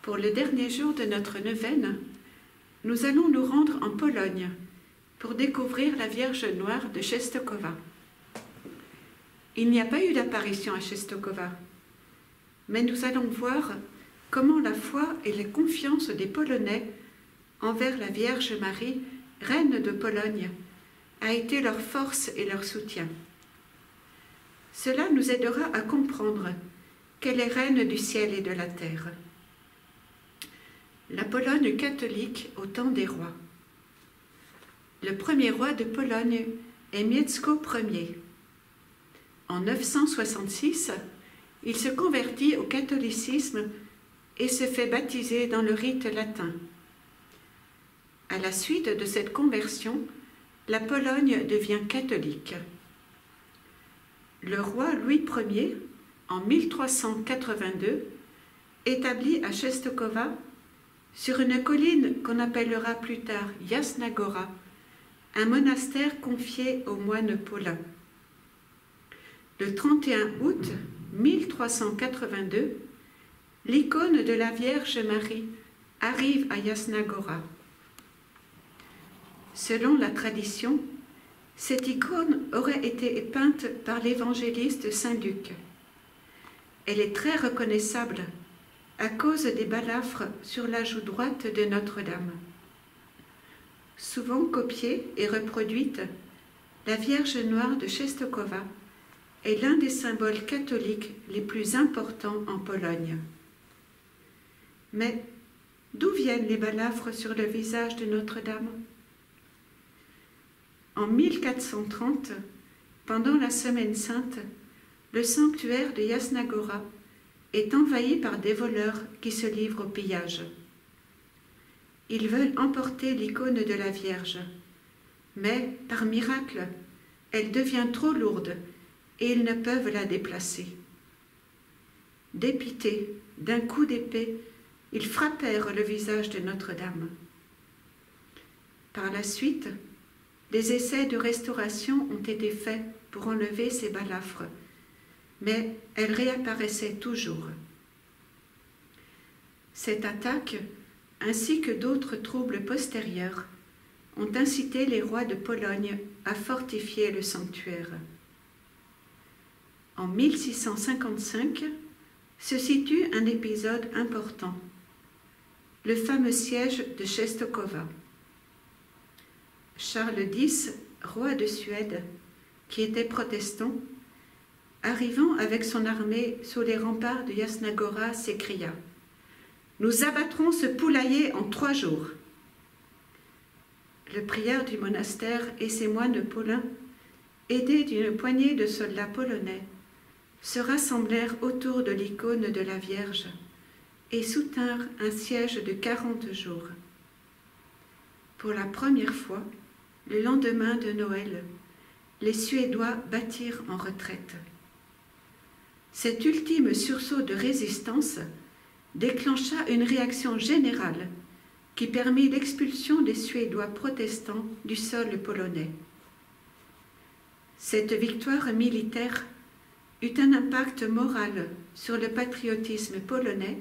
Pour le dernier jour de notre neuvaine, nous allons nous rendre en Pologne pour découvrir la Vierge Noire de Częstochowa. Il n'y a pas eu d'apparition à Częstochowa, mais nous allons voir comment la foi et la confiance des Polonais envers la Vierge Marie, reine de Pologne, a été leur force et leur soutien. Cela nous aidera à comprendre qu'elle est reine du ciel et de la terre. La Pologne catholique au temps des rois. Le premier roi de Pologne est Mieszko Ier. En 966, il se convertit au catholicisme et se fait baptiser dans le rite latin. À la suite de cette conversion, la Pologne devient catholique. Le roi Louis Ier, en 1382, établit à Częstochowa, sur une colline qu'on appellera plus tard Jasna Góra, un monastère confié aux moines paulins. Le 31 août 1382, l'icône de la Vierge Marie arrive à Jasna Góra. Selon la tradition, cette icône aurait été peinte par l'évangéliste Saint Luc. Elle est très reconnaissable à cause des balafres sur la joue droite de Notre-Dame. Souvent copiée et reproduite, la Vierge Noire de Częstochowa est l'un des symboles catholiques les plus importants en Pologne. Mais d'où viennent les balafres sur le visage de Notre-Dame? En 1430, pendant la Semaine sainte, le sanctuaire de Jasna Góra est envahi par des voleurs qui se livrent au pillage. Ils veulent emporter l'icône de la Vierge, mais, par miracle, elle devient trop lourde et ils ne peuvent la déplacer. Dépités d'un coup d'épée, ils frappèrent le visage de Notre-Dame. Par la suite, des essais de restauration ont été faits pour enlever ces balafres, mais elle réapparaissait toujours. Cette attaque, ainsi que d'autres troubles postérieurs, ont incité les rois de Pologne à fortifier le sanctuaire. En 1655 se situe un épisode important, le fameux siège de Częstochowa. Charles X, roi de Suède, qui était protestant, arrivant avec son armée sous les remparts de Jasna Góra, s'écria « Nous abattrons ce poulailler en 3 jours !» Le prieur du monastère et ses moines paulins, aidés d'une poignée de soldats polonais, se rassemblèrent autour de l'icône de la Vierge et soutinrent un siège de 40 jours. Pour la première fois, le lendemain de Noël, les Suédois battirent en retraite. Cet ultime sursaut de résistance déclencha une réaction générale qui permit l'expulsion des Suédois protestants du sol polonais. Cette victoire militaire eut un impact moral sur le patriotisme polonais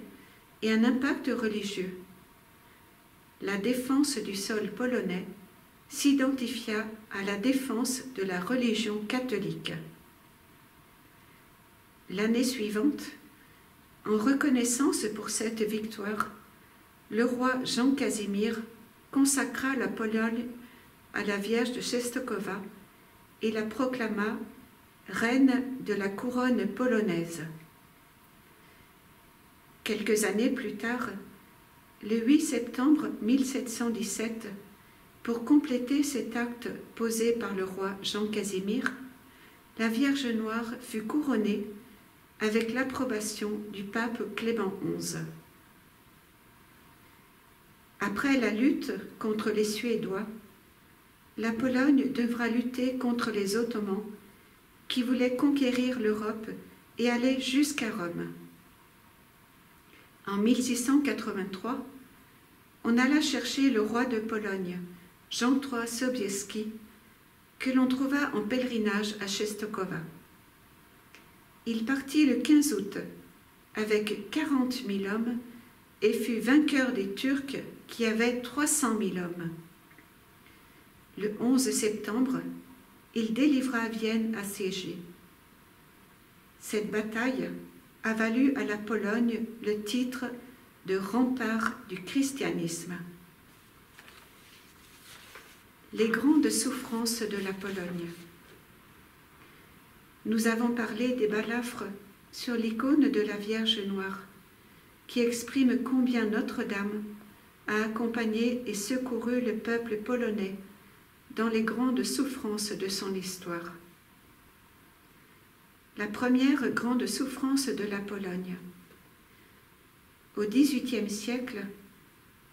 et un impact religieux. La défense du sol polonais s'identifia à la défense de la religion catholique. L'année suivante, en reconnaissance pour cette victoire, le roi Jean Casimir consacra la Pologne à la Vierge de Częstochowa et la proclama reine de la couronne polonaise. Quelques années plus tard, le 8 septembre 1717, pour compléter cet acte posé par le roi Jean Casimir, la Vierge Noire fut couronnée avec l'approbation du pape Clément XI. Après la lutte contre les Suédois, la Pologne devra lutter contre les Ottomans qui voulaient conquérir l'Europe et aller jusqu'à Rome. En 1683, on alla chercher le roi de Pologne, Jean III Sobieski, que l'on trouva en pèlerinage à Częstochowa. Il partit le 15 août avec 40 000 hommes et fut vainqueur des Turcs qui avaient 300 000 hommes. Le 11 septembre, il délivra Vienne assiégée. Cette bataille a valu à la Pologne le titre de rempart du christianisme. Les grandes souffrances de la Pologne. Nous avons parlé des balafres sur l'icône de la Vierge Noire, qui exprime combien Notre-Dame a accompagné et secouru le peuple polonais dans les grandes souffrances de son histoire. La première grande souffrance de la Pologne. Au XVIIIe siècle,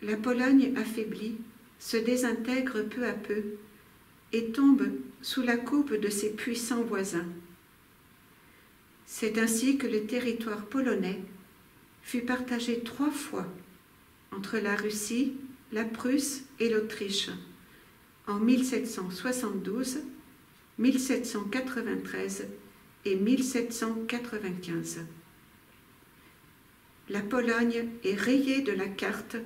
la Pologne affaiblie se désintègre peu à peu et tombe sous la coupe de ses puissants voisins. C'est ainsi que le territoire polonais fut partagé 3 fois entre la Russie, la Prusse et l'Autriche en 1772, 1793 et 1795. La Pologne est rayée de la carte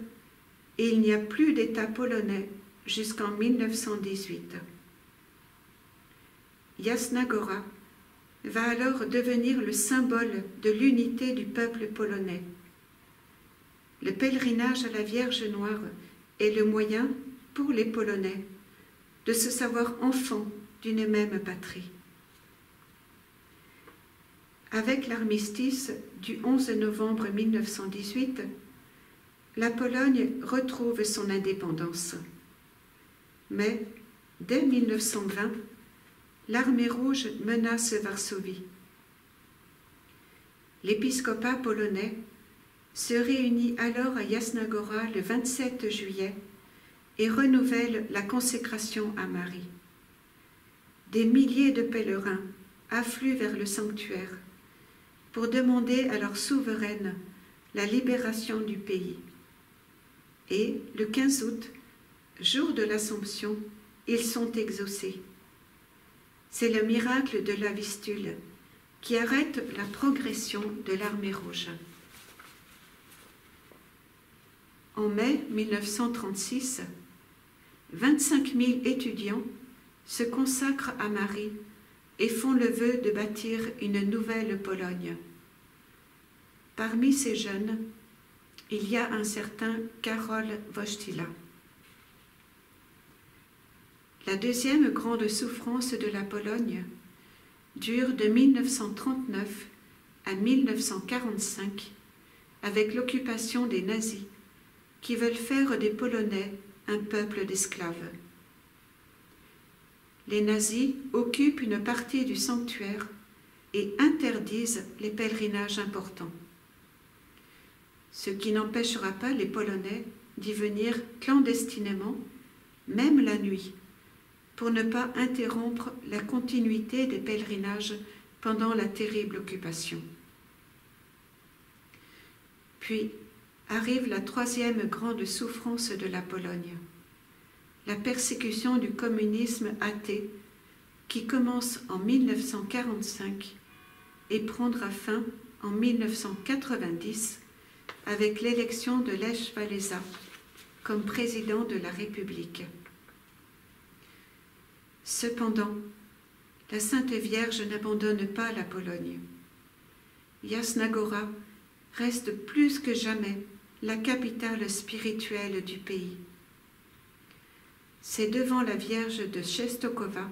et il n'y a plus d'État polonais jusqu'en 1918. Jasna Góra va alors devenir le symbole de l'unité du peuple polonais. Le pèlerinage à la Vierge Noire est le moyen pour les Polonais de se savoir enfants d'une même patrie. Avec l'armistice du 11 novembre 1918, la Pologne retrouve son indépendance. Mais, dès 1920, l'armée rouge menace Varsovie. L'épiscopat polonais se réunit alors à Jasna Góra le 27 juillet et renouvelle la consécration à Marie. Des milliers de pèlerins affluent vers le sanctuaire pour demander à leur souveraine la libération du pays. Et le 15 août, jour de l'Assomption, ils sont exaucés. C'est le miracle de la Vistule qui arrête la progression de l'armée rouge. En mai 1936, 25 000 étudiants se consacrent à Marie et font le vœu de bâtir une nouvelle Pologne. Parmi ces jeunes, il y a un certain Karol Wojtyła. La deuxième grande souffrance de la Pologne dure de 1939 à 1945 avec l'occupation des nazis qui veulent faire des Polonais un peuple d'esclaves. Les nazis occupent une partie du sanctuaire et interdisent les pèlerinages importants, ce qui n'empêchera pas les Polonais d'y venir clandestinement, même la nuit, pour ne pas interrompre la continuité des pèlerinages pendant la terrible occupation. Puis arrive la troisième grande souffrance de la Pologne, la persécution du communisme athée qui commence en 1945 et prendra fin en 1990 avec l'élection de Lech Wałęsa comme président de la République. Cependant, la Sainte Vierge n'abandonne pas la Pologne. Jasna Góra reste plus que jamais la capitale spirituelle du pays. C'est devant la Vierge de Częstochowa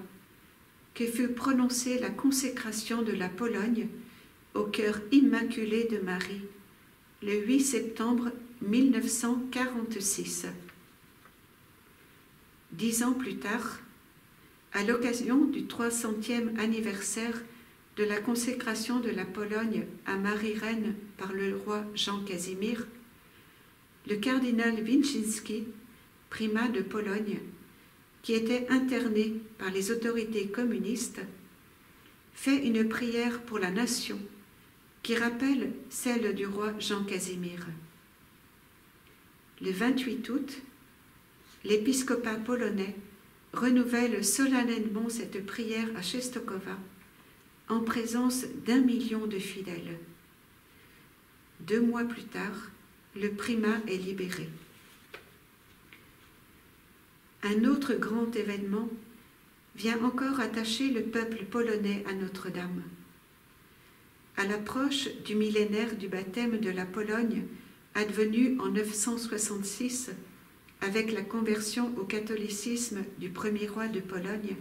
que fut prononcée la consécration de la Pologne au cœur immaculé de Marie, le 8 septembre 1946. 10 ans plus tard, à l'occasion du 300e anniversaire de la consécration de la Pologne à Marie-Reine par le roi Jean Casimir, le cardinal Winczynski, primat de Pologne, qui était interné par les autorités communistes, fait une prière pour la nation qui rappelle celle du roi Jean Casimir. Le 28 août, l'épiscopat polonais renouvelle solennellement cette prière à Częstochowa en présence d'1 million de fidèles. 2 mois plus tard, le primat est libéré. Un autre grand événement vient encore attacher le peuple polonais à Notre-Dame. À l'approche du millénaire du baptême de la Pologne, advenu en 966 avec la conversion au catholicisme du premier roi de Pologne,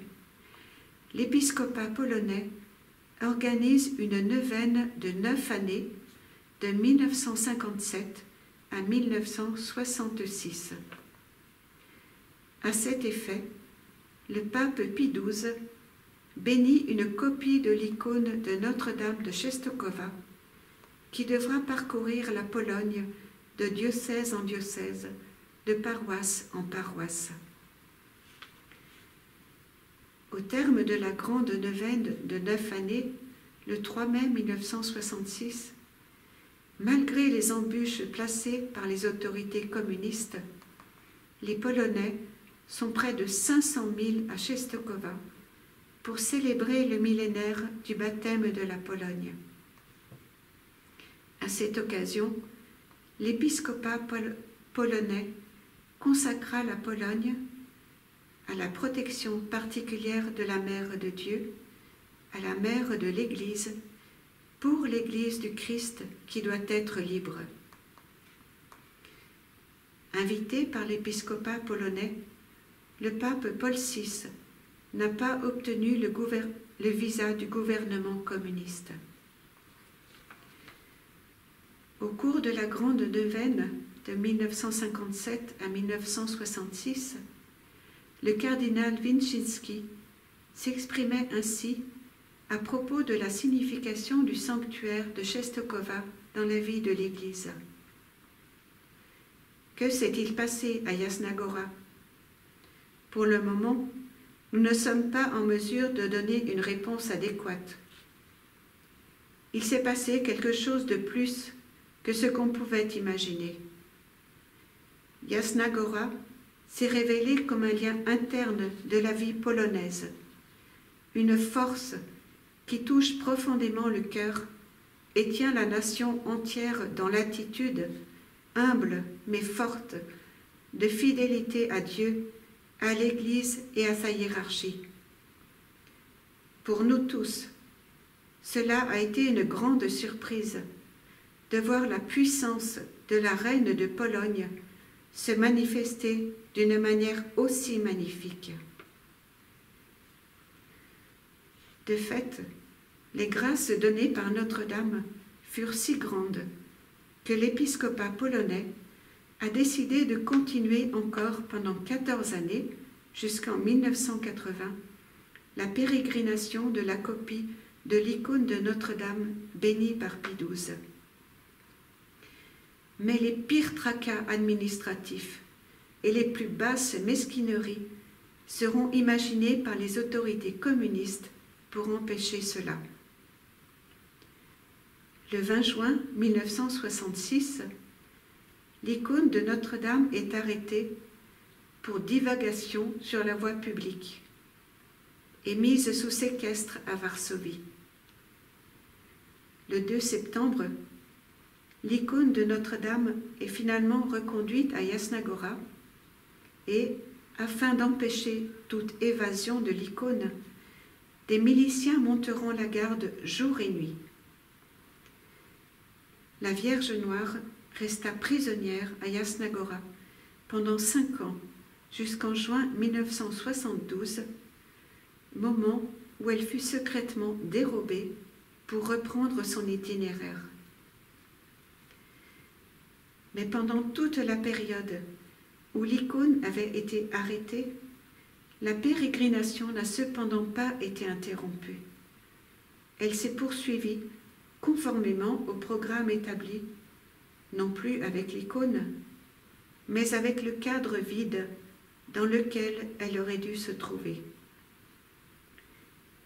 l'épiscopat polonais organise une neuvaine de 9 années, de 1957 à 1966. À cet effet, le pape Pie XII bénit une copie de l'icône de Notre-Dame de Częstochowa qui devra parcourir la Pologne de diocèse en diocèse, de paroisse en paroisse. Au terme de la grande neuvaine de 9 années, le 3 mai 1966, malgré les embûches placées par les autorités communistes, les Polonais sont près de 500 000 à Częstochowa pour célébrer le millénaire du baptême de la Pologne. À cette occasion, l'épiscopat polonais consacra la Pologne à la protection particulière de la Mère de Dieu, à la Mère de l'Église, pour l'Église du Christ qui doit être libre. Invité par l'épiscopat polonais, le pape Paul VI n'a pas obtenu le visa du gouvernement communiste. Au cours de la grande neuvaine de 1957 à 1966, le cardinal Winczynski s'exprimait ainsi à propos de la signification du sanctuaire de Częstochowa dans la vie de l'Église. Que s'est-il passé à Jasna Góra? Pour le moment, nous ne sommes pas en mesure de donner une réponse adéquate. Il s'est passé quelque chose de plus que ce qu'on pouvait imaginer. Jasna Góra s'est révélé comme un lien interne de la vie polonaise, une force qui touche profondément le cœur et tient la nation entière dans l'attitude, humble mais forte, de fidélité à Dieu, à l'Église et à sa hiérarchie. Pour nous tous, cela a été une grande surprise de voir la puissance de la reine de Pologne se manifester d'une manière aussi magnifique. De fait, les grâces données par Notre-Dame furent si grandes que l'épiscopat polonais a décidé de continuer encore pendant 14 années, jusqu'en 1980, la pérégrination de la copie de l'icône de Notre-Dame bénie par Pie XII. Mais les pires tracas administratifs et les plus basses mesquineries seront imaginés par les autorités communistes pour empêcher cela. Le 20 juin 1966, l'icône de Notre-Dame est arrêtée pour divagation sur la voie publique et mise sous séquestre à Varsovie. Le 2 septembre, l'icône de Notre-Dame est finalement reconduite à Jasna Góra et, afin d'empêcher toute évasion de l'icône, des miliciens monteront la garde jour et nuit. La Vierge Noire resta prisonnière à Jasna Góra pendant 5 ans, jusqu'en juin 1972, moment où elle fut secrètement dérobée pour reprendre son itinéraire. Mais pendant toute la période où l'icône avait été arrêtée, la pérégrination n'a cependant pas été interrompue. Elle s'est poursuivie conformément au programme établi, non plus avec l'icône, mais avec le cadre vide dans lequel elle aurait dû se trouver.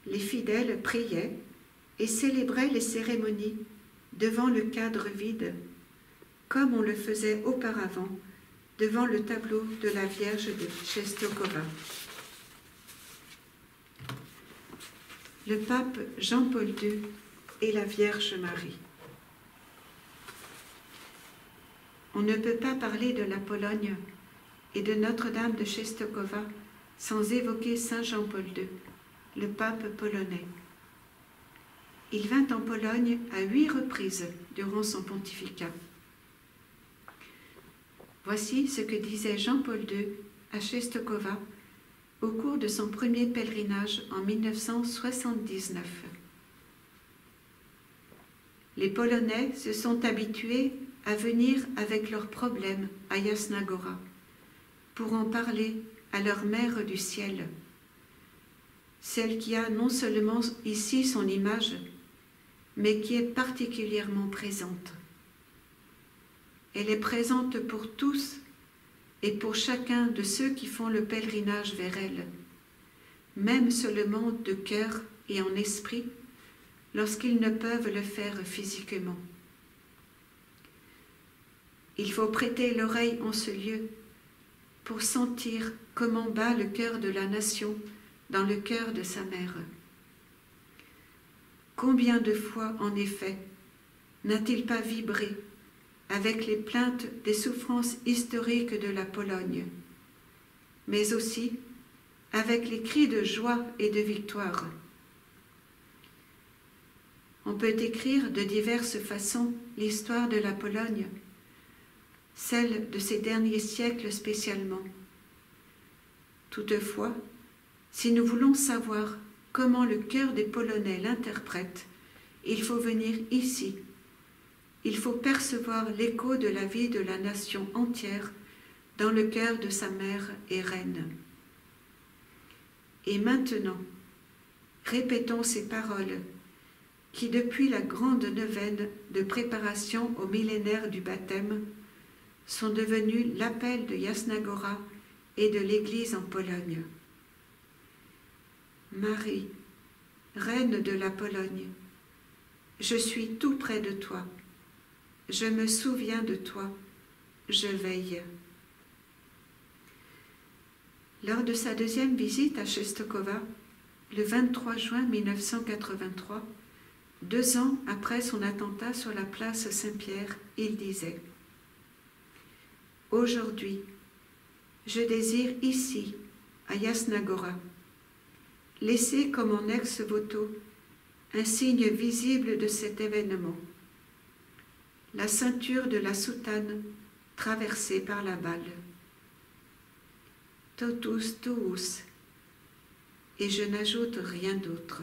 Les fidèles priaient et célébraient les cérémonies devant le cadre vide, comme on le faisait auparavant devant le tableau de la Vierge de Częstochowa. Le pape Jean-Paul II et la Vierge Marie. On ne peut pas parler de la Pologne et de Notre-Dame de Częstochowa sans évoquer Saint Jean-Paul II, le pape polonais. Il vint en Pologne à 8 reprises durant son pontificat. Voici ce que disait Jean-Paul II à Częstochowa au cours de son premier pèlerinage en 1979. Les Polonais se sont habitués à venir avec leurs problèmes à Jasna Góra pour en parler à leur Mère du ciel, celle qui a non seulement ici son image, mais qui est particulièrement présente. Elle est présente pour tous et pour chacun de ceux qui font le pèlerinage vers elle, même seulement de cœur et en esprit, lorsqu'ils ne peuvent le faire physiquement. Il faut prêter l'oreille en ce lieu pour sentir comment bat le cœur de la nation dans le cœur de sa mère. Combien de fois, en effet, n'a-t-il pas vibré avec les plaintes des souffrances historiques de la Pologne, mais aussi avec les cris de joie et de victoire. On peut écrire de diverses façons l'histoire de la Pologne, celle de ces derniers siècles spécialement. Toutefois, si nous voulons savoir comment le cœur des Polonais l'interprète, il faut venir ici. Il faut percevoir l'écho de la vie de la nation entière dans le cœur de sa mère et reine. Et maintenant, répétons ces paroles qui, depuis la grande neuvaine de préparation au millénaire du baptême, sont devenues l'appel de Jasna Góra et de l'Église en Pologne. Marie, reine de la Pologne, je suis tout près de toi. Je me souviens de toi, je veille. Lors de sa deuxième visite à Częstochowa, le 23 juin 1983, 2 ans après son attentat sur la place Saint-Pierre, il disait « Aujourd'hui, je désire ici, à Jasna Góra, laisser comme en ex-voto un signe visible de cet événement, la ceinture de la soutane traversée par la balle. Totus tuus, et je n'ajoute rien d'autre. »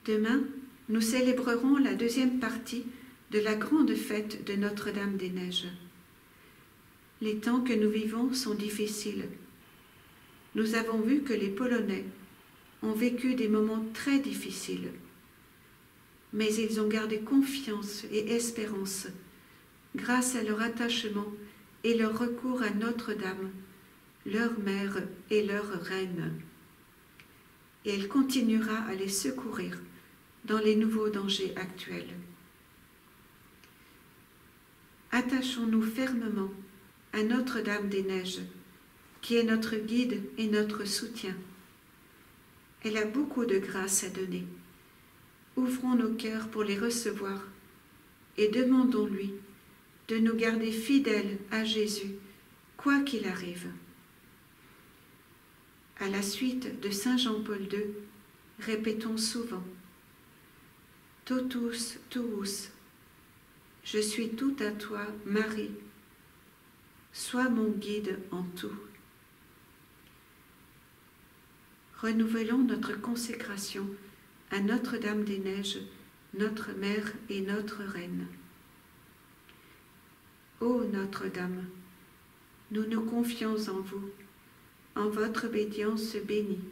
Demain, nous célébrerons la deuxième partie de la grande fête de Notre-Dame-des-Neiges. Les temps que nous vivons sont difficiles. Nous avons vu que les Polonais ont vécu des moments très difficiles, mais ils ont gardé confiance et espérance grâce à leur attachement et leur recours à Notre-Dame, leur mère et leur reine. Et elle continuera à les secourir dans les nouveaux dangers actuels. Attachons-nous fermement à Notre-Dame-des-Neiges, qui est notre guide et notre soutien. Elle a beaucoup de grâces à donner. Ouvrons nos cœurs pour les recevoir et demandons-lui de nous garder fidèles à Jésus, quoi qu'il arrive. À la suite de Saint Jean-Paul II, répétons souvent « Totus tuus, je suis tout à toi, Marie, sois mon guide en tout. » Renouvelons notre consécration à Notre-Dame-des-Neiges, notre Mère et notre Reine. Ô Notre-Dame, nous nous confions en vous, en votre obédience bénie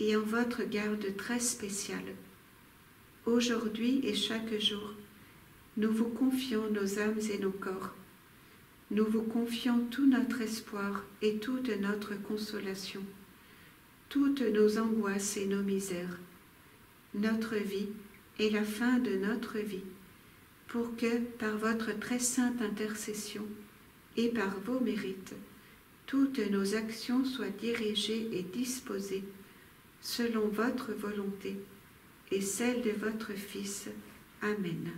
et en votre garde très spéciale. Aujourd'hui et chaque jour, nous vous confions nos âmes et nos corps. Nous vous confions tout notre espoir et toute notre consolation, toutes nos angoisses et nos misères, notre vie et la fin de notre vie, pour que, par votre très sainte intercession et par vos mérites, toutes nos actions soient dirigées et disposées selon votre volonté et celle de votre Fils. Amen.